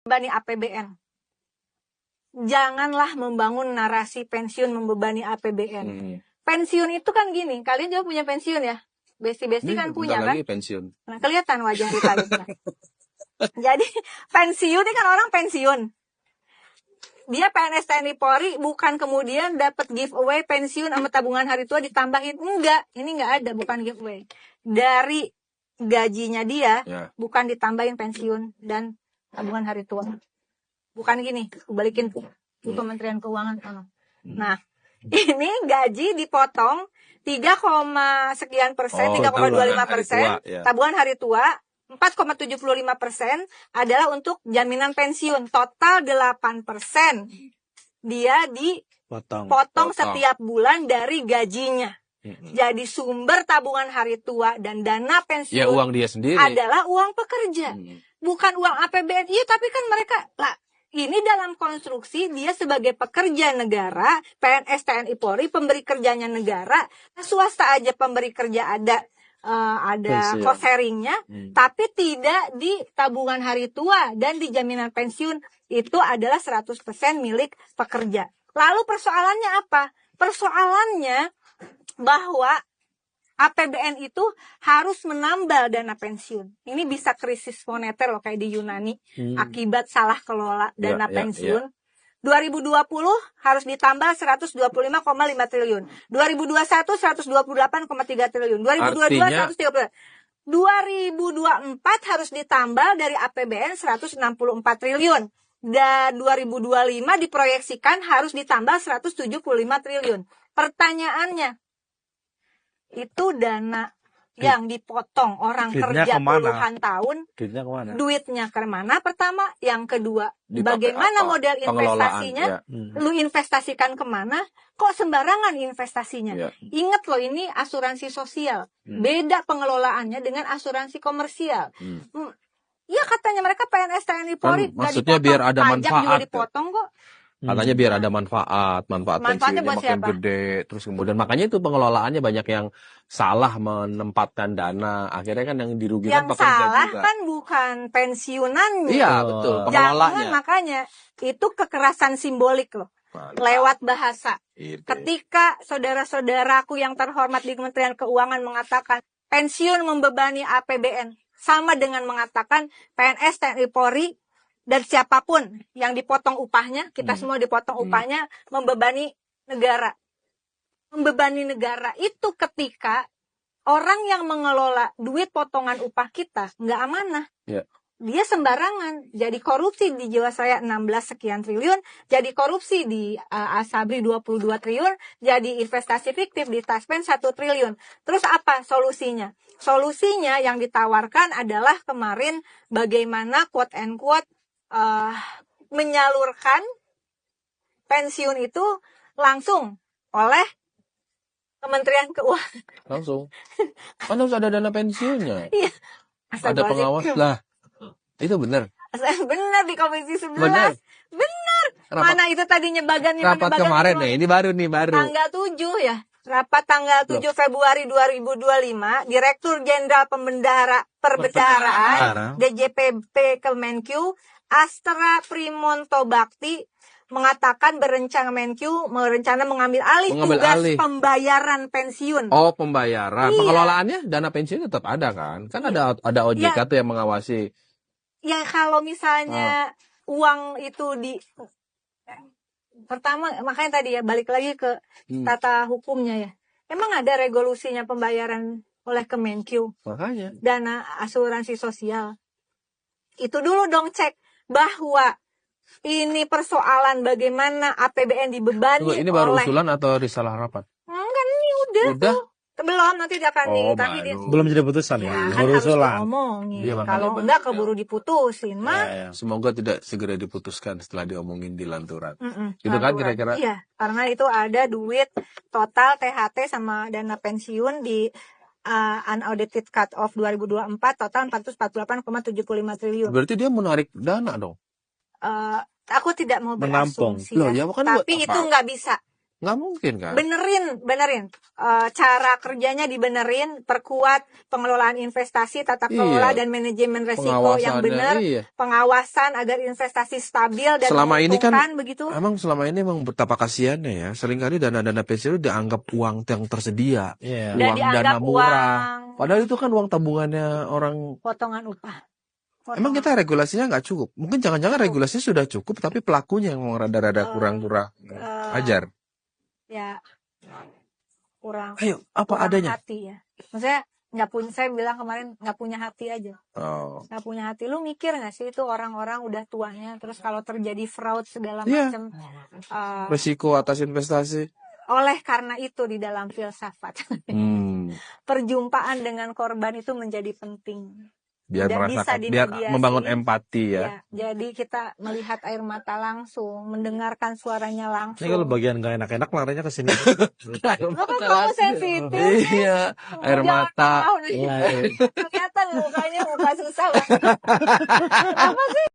membebani APBN. Janganlah membangun narasi pensiun membebani APBN. Pensiun itu kan gini, kalian juga punya pensiun ya? Besti-besti kan punya kan? Lagi pensiun. Nah, kelihatan wajah Rita Lipna. Jadi pensiun ini kan orang pensiun. Dia PNS TNI Polri bukan kemudian dapat giveaway pensiun sama tabungan hari tua ditambahin. Enggak, ini enggak ada, bukan giveaway. Dari gajinya dia bukan ditambahin pensiun dan tabungan hari tua. Bukan gini, balikin di Kementerian Keuangan. Nah, ini gaji dipotong 3, sekian persen, 3,25%, tabungan hari tua 4,75% adalah untuk jaminan pensiun. Total 8% dia dipotong setiap bulan dari gajinya. Jadi sumber tabungan hari tua dan dana pensiun uang dia sendiri adalah uang pekerja. Bukan uang APBN. Iya, tapi kan mereka ini dalam konstruksi dia sebagai pekerja negara, PNS TNI Polri, pemberi kerjanya negara, swasta aja pemberi kerja ada cost sharingnya, tapi tidak di tabungan hari tua dan di jaminan pensiun itu adalah 100% milik pekerja. Lalu persoalannya apa? Persoalannya bahwa APBN itu harus menambal dana pensiun. Ini bisa krisis moneter loh kayak di Yunani akibat salah kelola dana pensiun. 2020 harus ditambal 125,5 triliun. 2021 128,3 triliun. 2022 130. 2024 harus ditambal dari APBN 164 triliun. Dan 2025 diproyeksikan harus ditambal 175 triliun. Pertanyaannya, itu dana yang dipotong orang kerja puluhan tahun, duitnya kemana? Pertama, yang kedua, bagaimana model investasinya? Lu investasikan kemana? Kok sembarangan investasinya? Ingat loh, ini asuransi sosial, beda pengelolaannya dengan asuransi komersial. Ya katanya mereka PNS TNI Polri kan, maksudnya biar ada manfaat juga dipotong kok. Katanya biar ada manfaat pensiunnya makin gede. Terus kemudian makanya itu pengelolaannya banyak yang salah menempatkan dana. Akhirnya kan yang dirugikan yang pekerja salah juga. Kan bukan pensiunannya. Iya betul, pengelolanya. Jangan, makanya itu kekerasan simbolik loh. Lewat bahasa. Ketika saudara-saudaraku yang terhormat di Kementerian Keuangan mengatakan pensiun membebani APBN, sama dengan mengatakan PNS TNI Polri dan siapapun yang dipotong upahnya, kita semua dipotong upahnya, membebani negara. Membebani negara itu ketika orang yang mengelola duit potongan upah kita nggak amanah. Dia sembarangan. Jadi korupsi di Jiwasraya 16 sekian triliun, jadi korupsi di Asabri 22 triliun, jadi investasi fiktif di Taspen 1 triliun. Terus apa solusinya? Solusinya yang ditawarkan adalah kemarin bagaimana quote and quote menyalurkan pensiun itu langsung oleh Kementerian Keuangan. Langsung. Kan harus ada dana pensiunnya. Iya. Ada pengawas lah. Itu benar. Benar di Komisi 11. Benar. Mana itu tadinya bagannya rapat kemarin nih, ini baru. Tanggal 7 ya. Rapat tanggal 7 Februari 2025, Direktur Jenderal Perbendaharaan DJPP Kemenkyu Astra Primonto Bakti mengatakan merencana mengambil alih pembayaran pensiun. Oh, pembayaran. Iya. Pengelolaannya dana pensiun tetap ada kan? Kan ada OJK tuh yang mengawasi. Ya kalau misalnya uang itu pertama, makanya tadi ya balik lagi ke tata hukumnya ya. Emang ada resolusinya pembayaran oleh Kemenkyu. Makanya. Dana asuransi sosial. Itu dulu dong cek bahwa ini persoalan bagaimana APBN dibebani. Tunggu, ini baru usulan atau risalah rapat? Enggak, ini udah. Belum, nanti dia akan belum jadi putusan ya. Baru usulan. Kalau enggak keburu diputusin mah. Semoga tidak segera diputuskan setelah diomongin di lanturan. Gitu kan kira-kira? Iya, karena itu ada duit total THT sama dana pensiun di unaudited cut off 2024 total 448,75 triliun. Berarti dia menarik dana dong. Aku tidak mau berasumsi ya. Tapi itu nggak bisa Nggak mungkin kan? Benerin. Cara kerjanya dibenerin, perkuat pengelolaan investasi, tata kelola dan manajemen resiko yang benar, pengawasan agar investasi stabil dan selama ini kan begitu. Emang selama ini emang betapa kasihannya ya. Seringkali dana-dana pensiun itu dianggap uang yang tersedia, uang dana murah. Padahal itu kan uang tabungannya orang. Potongan upah. Emang kita regulasinya nggak cukup? Mungkin jangan-jangan regulasinya sudah cukup, tapi pelakunya yang rada-rada kurang-kurang ajar. Ya, kurang. Ayo, apa kurang adanya? Hati ya. Maksudnya nggak punya. Saya bilang kemarin nggak punya hati aja. Nggak punya hati. Lu mikir nggak sih itu orang-orang udah tuanya, terus kalau terjadi fraud segala macam. Resiko atas investasi. Oleh karena itu di dalam filsafat, perjumpaan dengan korban itu menjadi penting. Biar merasakan, biar membangun empati ya. Jadi kita melihat air mata langsung, mendengarkan suaranya langsung. Ini kalau bagian gak enak-enak larinya ke sini. Kamu sensitif. Iya, air mata. Kelihatan mukanya muka susah banget. Apa sih?